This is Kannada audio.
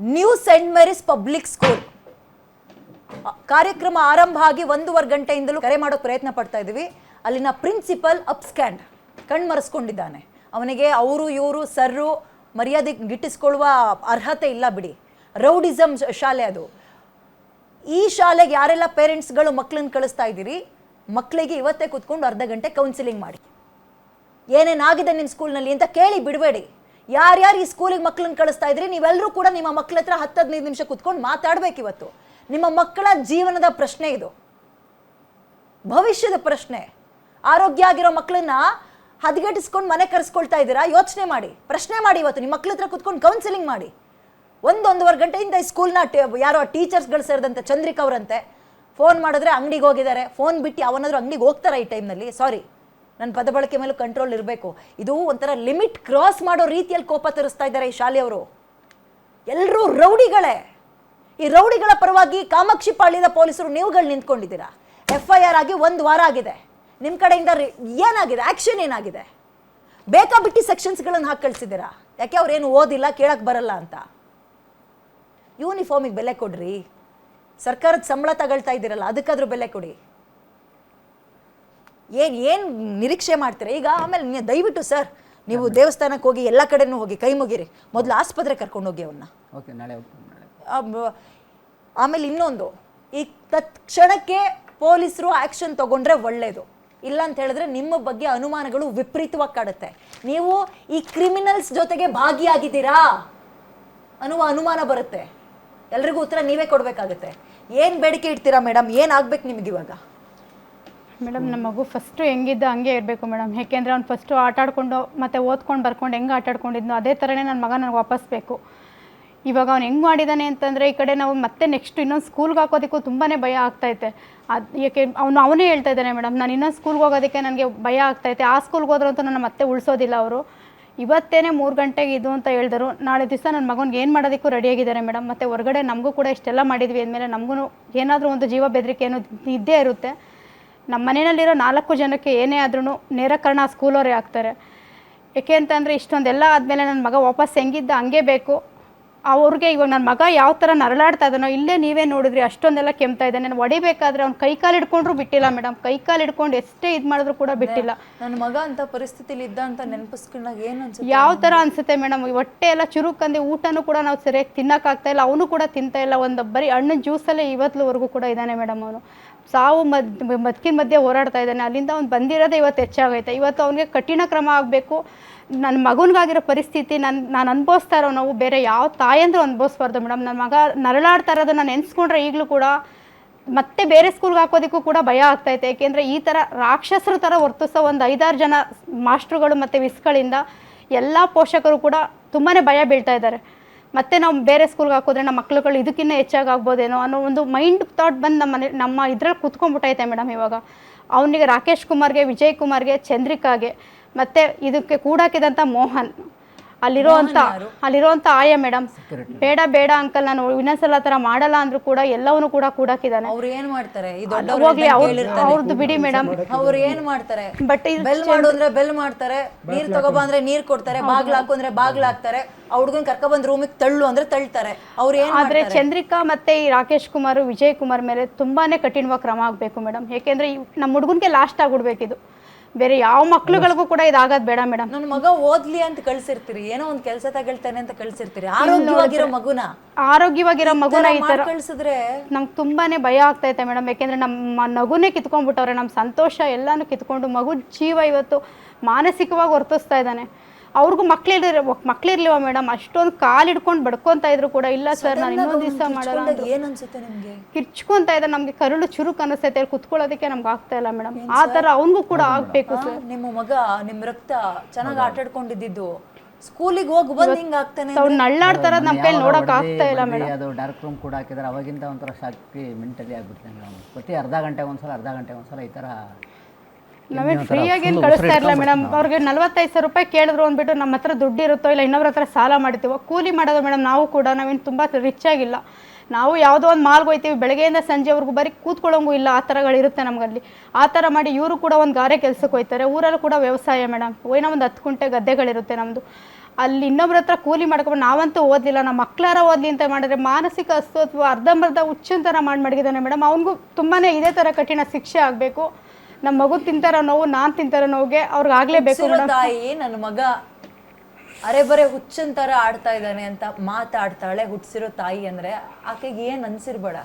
New Saint Mary's Public School ಕಾರ್ಯಕ್ರಮ ಆರಂಭ ಆಗಿ 1.5 ಗಂಟೆಯಿಂದಲೂ ಕರೆ ಮಾಡೋಕೆ ಪ್ರಯತ್ನ ಪಡ್ತಾ ಇದ್ದೀವಿ. ಅಲ್ಲಿನ ಪ್ರಿನ್ಸಿಪಲ್ ಅಪ್ಸ್ಕ್ಯಾಂಡ್ ಕಣ್ಮರೆಸ್ಕೊಂಡಿದ್ದಾನೆ. ಅವನಿಗೆ ಅವರು ಇವರು ಸರ್ರು ಮರ್ಯಾದೆ ಗಿಟ್ಟಿಸ್ಕೊಳ್ಳುವ ಅರ್ಹತೆ ಇಲ್ಲ ಬಿಡಿ. ರೌಡಿಸಮ್ ಶಾಲೆ ಅದು. ಈ ಶಾಲೆಗೆ ಯಾರೆಲ್ಲ ಪೇರೆಂಟ್ಸ್ಗಳು ಮಕ್ಕಳನ್ನ ಕಳಿಸ್ತಾ ಇದ್ದೀರಿ, ಮಕ್ಕಳಿಗೆ ಇವತ್ತೇ ಕೂತ್ಕೊಂಡು ಅರ್ಧ ಗಂಟೆ ಕೌನ್ಸಿಲಿಂಗ್ ಮಾಡಿ. ಏನೇನಾಗಿದೆ ನಿಮ್ಮ ಸ್ಕೂಲ್ನಲ್ಲಿ ಅಂತ ಕೇಳಿ ಬಿಡಬೇಡಿ. ಯಾರ್ಯಾರು ಈ ಸ್ಕೂಲಿಗೆ ಮಕ್ಕಳನ್ನ ಕಳಿಸ್ತಾ ಇದ್ರಿ ನೀವೆಲ್ಲರೂ ಕೂಡ ನಿಮ್ಮ ಮಕ್ಕಳ ಹತ್ರ 10-15 ನಿಮಿಷ ಕೂತ್ಕೊಂಡು ಮಾತಾಡಬೇಕು. ಇವತ್ತು ನಿಮ್ಮ ಮಕ್ಕಳ ಜೀವನದ ಪ್ರಶ್ನೆ, ಇದು ಭವಿಷ್ಯದ ಪ್ರಶ್ನೆ. ಆರೋಗ್ಯ ಆಗಿರೋ ಮಕ್ಕಳನ್ನ ಹದಗೆಡಿಸ್ಕೊಂಡು ಮನೆ ಕರೆಸ್ಕೊಳ್ತಾ ಇದ್ದೀರಾ, ಯೋಚನೆ ಮಾಡಿ, ಪ್ರಶ್ನೆ ಮಾಡಿ. ಇವತ್ತು ನಿಮ್ಮ ಮಕ್ಕಳ ಹತ್ರ ಕೂತ್ಕೊಂಡು ಕೌನ್ಸಿಲಿಂಗ್ ಮಾಡಿ. 1-1.5 ಗಂಟೆಯಿಂದ ಈ ಸ್ಕೂಲ್ನ ಯಾರೋ ಟೀಚರ್ಸ್ಗಳು ಸೇರಿದಂತೆ ಚಂದ್ರಿಕಾ ಅವರಂತೆ ಫೋನ್ ಮಾಡಿದ್ರೆ ಅಂಗಡಿಗೆ ಹೋಗಿದ್ದಾರೆ. ಫೋನ್ ಬಿಟ್ಟು ಅವನಾದ್ರೂ ಅಂಗಡಿಗೆ ಹೋಗ್ತಾರ ಈ ಟೈಮ್ನಲ್ಲಿ? ಸಾರಿ, ನನ್ನ ಪದ ಬಳಕೆ ಮೇಲೂ ಕಂಟ್ರೋಲ್ ಇರಬೇಕು. ಇದು ಒಂಥರ ಲಿಮಿಟ್ ಕ್ರಾಸ್ ಮಾಡೋ ರೀತಿಯಲ್ಲಿ ಕೋಪ ತರಿಸ್ತಾ ಇದ್ದಾರೆ ಈ ಶಾಲೆಯವರು. ಎಲ್ಲರೂ ರೌಡಿಗಳೇ. ಈ ರೌಡಿಗಳ ಪರವಾಗಿ ಕಾಮಾಕ್ಷಿ ಪಾಳ್ಯದ ಪೊಲೀಸರು ನೀವುಗಳು ನಿಂತ್ಕೊಂಡಿದ್ದೀರಾ. FIR ಆಗಿ 1 ವಾರ ಆಗಿದೆ. ನಿಮ್ಮ ಕಡೆಯಿಂದ ಏನಾಗಿದೆ, ಆಕ್ಷನ್ ಏನಾಗಿದೆ? ಬೇಕಾಬಿಟ್ಟಿ ಸೆಕ್ಷನ್ಸ್ಗಳನ್ನು ಹಾಕಿ ಕಳಿಸಿದ್ದೀರಾ. ಯಾಕೆ ಅವ್ರೇನು ಓದಿಲ್ಲ, ಕೇಳಕ್ಕೆ ಬರಲ್ಲ ಅಂತ. ಯೂನಿಫಾರ್ಮಿಗೆ ಬೆಲೆ ಕೊಡ್ರಿ. ಸರ್ಕಾರದ ಸಂಬಳ ತಗೊಳ್ತಾ ಇದ್ದೀರಲ್ಲ, ಅದಕ್ಕಾದ್ರೂ ಬೆಲೆ ಕೊಡಿ. ಏನು ನಿರೀಕ್ಷೆ ಮಾಡ್ತೀರಾ ಈಗ? ಆಮೇಲೆ ದಯವಿಟ್ಟು ಸರ್, ನೀವು ದೇವಸ್ಥಾನಕ್ಕೆ ಹೋಗಿ ಎಲ್ಲ ಕಡೆನೂ ಹೋಗಿ ಕೈ ಮುಗಿರಿ. ಮೊದಲು ಆಸ್ಪತ್ರೆ ಕರ್ಕೊಂಡು ಹೋಗಿ ಅವನ್ನ. ಓಕೆ, ನಾಳೆ ಆಮೇಲೆ ಇನ್ನೊಂದು, ಈ ತತ್ಕ್ಷಣಕ್ಕೆ ಪೊಲೀಸರು ಆ್ಯಕ್ಷನ್ ತಗೊಂಡ್ರೆ ಒಳ್ಳೆಯದು. ಇಲ್ಲ ಅಂತ ಹೇಳಿದ್ರೆ ನಿಮ್ಮ ಬಗ್ಗೆ ಅನುಮಾನಗಳು ವಿಪರೀತವಾಗಿ ಕಾಡುತ್ತೆ. ನೀವು ಈ ಕ್ರಿಮಿನಲ್ಸ್ ಜೊತೆಗೆ ಭಾಗಿಯಾಗಿದ್ದೀರಾ ಅನ್ನುವ ಅನುಮಾನ ಬರುತ್ತೆ. ಎಲ್ರಿಗೂ ಉತ್ತರ ನೀವೇ ಕೊಡಬೇಕಾಗುತ್ತೆ. ಏನು ಬೇಡಿಕೆ ಇಡ್ತೀರಾ ಮೇಡಮ್? ಏನಾಗಬೇಕು ನಿಮ್ಗೆ ಇವಾಗ? ಮೇಡಮ್, ನಮ್ಮ ಮಗು ಫಸ್ಟು ಹೆಂಗಿದ್ದ ಹಂಗೆ ಇರಬೇಕು ಮೇಡಮ್. ಏಕೆಂದರೆ ಅವ್ನು ಫಸ್ಟು ಆಟ ಆಡ್ಕೊಂಡು ಮತ್ತು ಓದ್ಕೊಂಡು ಬರ್ಕೊಂಡು ಹೆಂಗೆ ಆಟ ಆಡ್ಕೊಂಡಿದ್ನೋ ಅದೇ ಥರನೇ ನನ್ನ ಮಗ ನನಗೆ ವಾಪಸ್ ಬೇಕು. ಇವಾಗ ಅವ್ನು ಹೆಂಗೆ ಮಾಡಿದ್ದಾನೆ ಅಂತಂದರೆ, ಈ ಕಡೆ ನಾವು ಮತ್ತೆ ನೆಕ್ಸ್ಟ್ ಇನ್ನೊಂದು ಸ್ಕೂಲ್ಗೆ ಹಾಕೋದಕ್ಕೂ ತುಂಬಾ ಭಯ ಆಗ್ತೈತೆ. ಯಾಕೆ ಅವನೇ ಹೇಳ್ತಾ ಇದ್ದಾನೆ ಮೇಡಮ್, ನಾನು ಇನ್ನೊಂದು ಸ್ಕೂಲ್ಗೆ ಹೋಗೋದಕ್ಕೆ ನನಗೆ ಭಯ ಆಗ್ತೈತೆ. ಆ ಸ್ಕೂಲ್ಗೆ ಹೋದ್ರಂತೂ ನನ್ನ ಮತ್ತೆ ಉಳಿಸೋದಿಲ್ಲ ಅವರು. ಇವತ್ತೇನೆ 3 ಗಂಟೆಗೆ ಇದು ಅಂತ ಹೇಳಿದರು. ನಾಳೆ ದಿವಸ ನನ್ನ ಮಗನಿಗೆ ಏನು ಮಾಡೋದಕ್ಕೂ ರೆಡಿಯಾಗಿದ್ದಾರೆ ಮೇಡಮ್. ಮತ್ತು ಹೊರಗಡೆ ನಮಗೂ ಕೂಡ ಇಷ್ಟೆಲ್ಲ ಮಾಡಿದ್ವಿ ಅಂದಮೇಲೆ ನಮಗೂ ಏನಾದರೂ ಒಂದು ಜೀವ ಬೆದರಿಕೆ ಏನೋ ಇದ್ದೇ ಇರುತ್ತೆ. ನಮ್ಮ ಮನೆಯಲ್ಲಿರೋ 4 ಜನಕ್ಕೆ ಏನೇ ಆದ್ರೂ ನೇರ ಕಾರಣ ಸ್ಕೂಲವರೇ ಆಗ್ತಾರೆ. ಏಕೆ ಅಂತಂದರೆ ಇಷ್ಟೊಂದೆಲ್ಲ ಆದಮೇಲೆ ನನ್ನ ಮಗ ವಾಪಸ್ ಹೆಂಗಿದ್ದ ಹಂಗೆ ಬೇಕು. ಅವ್ರಿಗೆ ಇವಾಗ ನನ್ನ ಮಗ ಯಾವ ಥರ ನರಳಾಡ್ತಾ ಇದ್ದಾನೋ ಇಲ್ಲೇ ನೀವೇ ನೋಡಿದ್ರಿ, ಅಷ್ಟೊಂದೆಲ್ಲ ಕೆಮ್ತಾ ಇದ್ದಾನೆ. ನಾನು ಹೊಡಿಬೇಕಾದ್ರೆ ಅವ್ನು ಕೈಕಾಲು ಹಿಡ್ಕೊಂಡ್ರು ಬಿಟ್ಟಿಲ್ಲ ಮೇಡಮ್. ಕೈಕಾಲು ಹಿಡ್ಕೊಂಡು ಎಷ್ಟೇ ಇದು ಮಾಡಿದ್ರು ಕೂಡ ಬಿಟ್ಟಿಲ್ಲ. ನನ್ನ ಮಗ ಅಂತ ಪರಿಸ್ಥಿತಿಲಿ ಇದ್ದ ಅಂತ ನೆನಪಿಸ್ಕೊಂಡಾಗ ಏನು ಅನ್ಸುತ್ತೆ? ಯಾವ ಥರ ಅನಿಸುತ್ತೆ ಮೇಡಮ್. ಹೊಟ್ಟೆ ಎಲ್ಲ ಚುರುಕಂದು ಊಟನೂ ಕೂಡ ನಾವು ಸರಿಯಾಗಿ ತಿನ್ನೋಕ್ಕಾಗ್ತಾ ಇಲ್ಲ. ಅವನು ಕೂಡ ತಿಂತಾ ಇಲ್ಲ. ಒಂದು ಬರೀ ಹಣ್ಣು ಜ್ಯೂಸಲ್ಲೇ ಇವತ್ತುವರೆಗೂ ಕೂಡ ಇದ್ದಾನೆ ಮೇಡಮ್. ಅವನು ಸಾವು ಬದುಕಿನ ಮಧ್ಯೆ ಹೋರಾಡ್ತಾ ಇದ್ದಾನೆ. ಅಲ್ಲಿಂದ ಅವ್ನು ಬಂದಿರೋದೇ ಇವತ್ತು ಹೆಚ್ಚಾಗೈತೆ. ಇವತ್ತು ಅವನಿಗೆ ಕಠಿಣ ಕ್ರಮ ಆಗಬೇಕು. ನನ್ನ ಮಗನಿಗಾಗಿರೋ ಪರಿಸ್ಥಿತಿ ನಾನು ಅನುಭವಿಸ್ತಾ ಇರೋ ನಾವು ಬೇರೆ ಯಾವ ತಾಯಂದ್ರೂ ಅನುಭವಿಸ್ಬಾರ್ದು ಮೇಡಮ್. ನನ್ನ ಮಗ ನರಳಾಡ್ತಾ ಇರೋದನ್ನ ನೆನೆಸ್ಕೊಂಡ್ರೆ ಈಗಲೂ ಕೂಡ ಮತ್ತೆ ಬೇರೆ ಸ್ಕೂಲ್ಗೆ ಹಾಕೋದಕ್ಕೂ ಕೂಡ ಭಯ ಆಗ್ತೈತೆ. ಏಕೆಂದರೆ ಈ ಥರ ರಾಕ್ಷಸರ ಥರ ವರ್ತಿಸೋ ಒಂದು 5-6 ಜನ ಮಾಸ್ಟ್ರುಗಳು ಮತ್ತು ವಿಸ್ಗಳಿಂದ ಎಲ್ಲ ಪೋಷಕರು ಕೂಡ ತುಂಬಾ ಭಯ ಬೀಳ್ತಾ ಇದ್ದಾರೆ. ಮತ್ತು ನಾವು ಬೇರೆ ಸ್ಕೂಲ್ಗೆ ಹಾಕೋದ್ರೆ ನಮ್ಮ ಮಕ್ಳುಗಳು ಇದಕ್ಕಿಂತ ಹೆಚ್ಚಾಗಿ ಆಗ್ಬೋದೇನೋ ಅನ್ನೋ ಒಂದು ಮೈಂಡ್ ಥಾಟ್ ಬಂದು ನಮ್ಮ ಇದ್ರಲ್ಲಿ ಕುತ್ಕೊಂಡ್ಬಿಟ್ಟೈತೆ ಮೇಡಮ್. ಇವಾಗ ಅವನಿಗೆ ರಾಕೇಶ್ ಕುಮಾರ್ಗೆ, ವಿಜಯ್ ಕುಮಾರ್ಗೆ, ಚಂದ್ರಿಕಾಗೆ ಮತ್ತು ಇದಕ್ಕೆ ಕೂಡಾಕಿದಂಥ ಮೋಹನ್, ಅಲ್ಲಿರೋಂಥ ಆಯ ಮೇಡಮ್, ಬೇಡ ಅಂಕಲ್ ನಾನು ಇನ್ನೊಂದ್ಸಲ ಥರ ಮಾಡಲ್ಲ ಅಂದ್ರೂ ಕೂಡ ಎಲ್ಲವನ್ನೂ ಕೂಡ ಕೂಡಾಕಿದ್ದಾನೆ. ಅವ್ರು ಏನ್ ಮಾಡ್ತಾರೆ? ಹೋಗ್ಲಿ ಅವ್ರದ್ದು ಬಿಡಿ ಮೇಡಮ್. ಅವ್ರು ಏನ್ ಮಾಡ್ತಾರೆ? ಬಟ್ ಬೆಲ್ ಮಾಡು ಅಂದ್ರೆ ಬೆಲ್ ಮಾಡ್ತಾರೆ, ನೀರ್ ತಗೋಬಾ ಅಂದ್ರೆ ನೀರ್ ಕೊಡ್ತಾರೆ, ಬಾಗ್ಲ ಹಾಕು ಅಂದ್ರೆ ಬಾಗ್ಲ ಹಾಕ್ತಾರೆ, ಆ ಹುಡುಗನ್ ಕರ್ಕೊಬಂದ್ ರೂಮಿಗೆ ತಳ್ಳು ಅಂದ್ರೆ ತಳ್ತಾರೆ. ಅವ್ರು ಏನ್ ಆದ್ರೆ ಚಂದ್ರಿಕಾ ಮತ್ತೆ ಈ ರಾಕೇಶ್ ಕುಮಾರ್, ವಿಜಯ್ ಕುಮಾರ್ ಮೇಲೆ ತುಂಬಾನೇ ಕಠಿಣವಾಗಿ ಕ್ರಮ ಆಗ್ಬೇಕು ಮೇಡಮ್. ಯಾಕೆಂದ್ರೆ ನಮ್ಮ ಹುಡುಗನ್ಗೆ ಲಾಸ್ಟ್ ಆಗ್ಬಿಡ್ಬೇಕಿದು. ಬೇರೆ ಯಾವ ಮಕ್ಳುಗಳಿಗೂ ಕೂಡ ಇದಾಗದ್ ಬೇಡ ಮೇಡಮ್. ನನ್ನ ಮಗ ಓದ್ಲಿ ಅಂತ ಕಳ್ಸಿರ್ತೀರಿ, ಏನೋ ಒಂದ್ ಕೆಲಸ ತಗೊಳ್ತಾನೆ ಅಂತ ಕಳ್ಸಿರ್ತೀರಿ. ಆರೋಗ್ಯವಾಗಿರೋ ಮಗುನ ಈ ತರ ಕಳ್ಸಿದ್ರೆ ನಮ್ಗೆ ತುಂಬಾನೇ ಭಯ ಆಗ್ತೈತೆ ಮೇಡಮ್. ಯಾಕೆಂದ್ರೆ ನಮ್ಮ ನಗುನೇ ಕಿತ್ಕೊಂಡ್ಬಿಟ್ಟವ್ರೆ, ನಮ್ಮ ಸಂತೋಷ ಎಲ್ಲಾನು ಕಿತ್ಕೊಂಡು ಮಗು ಜೀವ ಇವತ್ತು ಮಾನಸಿಕವಾಗಿ ವರ್ತಿಸ್ತಾ ಇದ್ದಾನೆ. ಅವ್ರಿಗೂ ಮಕ್ಳಿರ್ಲಿವ ಮೇಡಮ್. ಅಷ್ಟೊಂದು ಕಾಲು ಹಿಡ್ಕೊಂಡು ಬಡ್ಕೊಂತ ಇದ್ರು ಕೂಡ ಇಲ್ಲ ಸರ್ ನಾನು ಇನ್ನೊಂದು ದಿವಸ ಮಾಡಲ್ಲ. ಏನ್ ಅನ್ಸುತ್ತೆ ನಿಮ್ಗೆ? ಕಿರ್ಚ್ಕೊಂತ ಇದೆ, ನಮ್ಗೆ ಕರುಳು ಚುರುಕು ಅನಿಸ್ತೈತೆ, ಕುತ್ಕೊಳ್ಳೋದಕ್ಕೆ ನಮ್ಗೆ ಆಗ್ತಾ ಇಲ್ಲ ಮೇಡಮ್. ಆ ತರ ಅವನಿಗೂ ಕೂಡ ಆಗ್ಬೇಕು ಸರ್. ನಿಮ್ಮ ಮಗ ನಿಮ್ ರಕ್ತ ಚೆನ್ನಾಗಿ ಆಟಾಡ್ಕೊಂಡಿದ್ದು ಸ್ಕೂಲಿಗೆ ಹೋಗಿ ಬಂದು ಹಿಂಗ ಆಗ್ತಾನೆ. ಅವ್ರು ನಳ್ಳಾಡ್ತಾರ ನಮ್ಮ ಕೈಲಿ ನೋಡಕ್ ಆಗ್ತಾ ಇಲ್ಲ ಮೇಡಮ್. ಅದು ಡಾರ್ಕ್ ರೂಮ್ ಕೂಡ ಹಾಕಿದ್ರೆ ಅವಾಗಿಂದ ಒಂಥರ ಶಾಕ್ತಿ ಮೆಂಟಲಿ ಆಗ್ಬಿಡ್ತಾನೆ ಮೇಡಮ್. ಪ್ರತಿ ಅರ್ಧ ಗಂಟೆಗೆ ಒಂದ್ಸಲ ಈ ಥರ ನಾವೇನು ಫ್ರೀಯಾಗಿ ಏನು ಕಳಿಸ್ತಾ ಇಲ್ಲ ಮೇಡಮ್. ಅವ್ರಿಗೆ 45,000 ರೂಪಾಯಿ ಕೇಳಿದ್ರು ಅಂದ್ಬಿಟ್ಟು ನಮ್ಮ ಹತ್ರ ದುಡ್ಡು ಇರುತ್ತೋ ಇಲ್ಲ ಇನ್ನೊಬ್ರ ಹತ್ರ ಸಾಲ ಮಾಡ್ತೀವೋ ಕೂಲಿ ಮಾಡೋದು ಮೇಡಮ್. ನಾವು ಕೂಡ ನಾವೇನು ತುಂಬ ರಿಚ್ ಆಗಿಲ್ಲ. ನಾವು ಯಾವುದೋ ಒಂದು ಮಾಲ್ಗೆ ಹೋಗ್ತೀವಿ, ಬೆಳಗ್ಗೆಯಿಂದ ಸಂಜೆವರೆಗೂ ಬರೀ ಕೂತ್ಕೊಳ್ಳೋಂಗೂ ಇಲ್ಲ. ಆ ಥರಗಳಿರುತ್ತೆ ನಮಗಲ್ಲಿ. ಆ ಥರ ಮಾಡಿ ಇವರು ಕೂಡ ಒಂದು ಗಾರೆ ಕೆಲಸಕ್ಕೆ ಹೋಗ್ತಾರೆ. ಊರಲ್ಲೂ ಕೂಡ ವ್ಯವಸಾಯ ಮೇಡಮ್. ಏನೋ ಒಂದು 10 ಗುಂಟೆ ಗದ್ದೆಗಳಿರುತ್ತೆ ನಮ್ಮದು. ಅಲ್ಲಿ ಇನ್ನೊಬ್ರ ಹತ್ರ ಕೂಲಿ ಮಾಡ್ಕೊಂಡು ನಾವಂತೂ ಓದಲಿಲ್ಲ, ನಮ್ಮ ಮಕ್ಳಾರ ಓದಲಿ ಅಂತ ಮಾಡಿದ್ರೆ ಮಾನಸಿಕ ಅಸ್ವತ್ವ ಅರ್ಧಂಬರ್ಧ ಹುಚ್ಚಿನ ಥರ ಮಡಗಿದ್ದಾನೆ ಮೇಡಮ್. ಅವನಿಗೂ ತುಂಬಾ ಇದೇ ಥರ ಕಠಿಣ ಶಿಕ್ಷೆ ಆಗಬೇಕು. ನಮ್ಮ ಮಗು ತಿಂತಾರೋ ನೋವು, ನಾನು ತಿಂತಾರೋ ನೋವಿಗೆ ಅವ್ರಿಗೆ ಆಗಲೇಬೇಕು ಮೇಡಮ್. ತಾಯಿ ನನ್ನ ಮಗ ಅರೆ ಬರೆ ಹುಚ್ಚನ್ ಥರ ಆಡ್ತಾ ಇದ್ದಾನೆ ಅಂತ ಮಾತಾಡ್ತಾಳೆ ಹುಟ್ಟಿಸಿರೋ ತಾಯಿ ಅಂದರೆ ಆಕೆಗೆ ಏನು ಅನ್ಸಿರ್ಬೇಡ.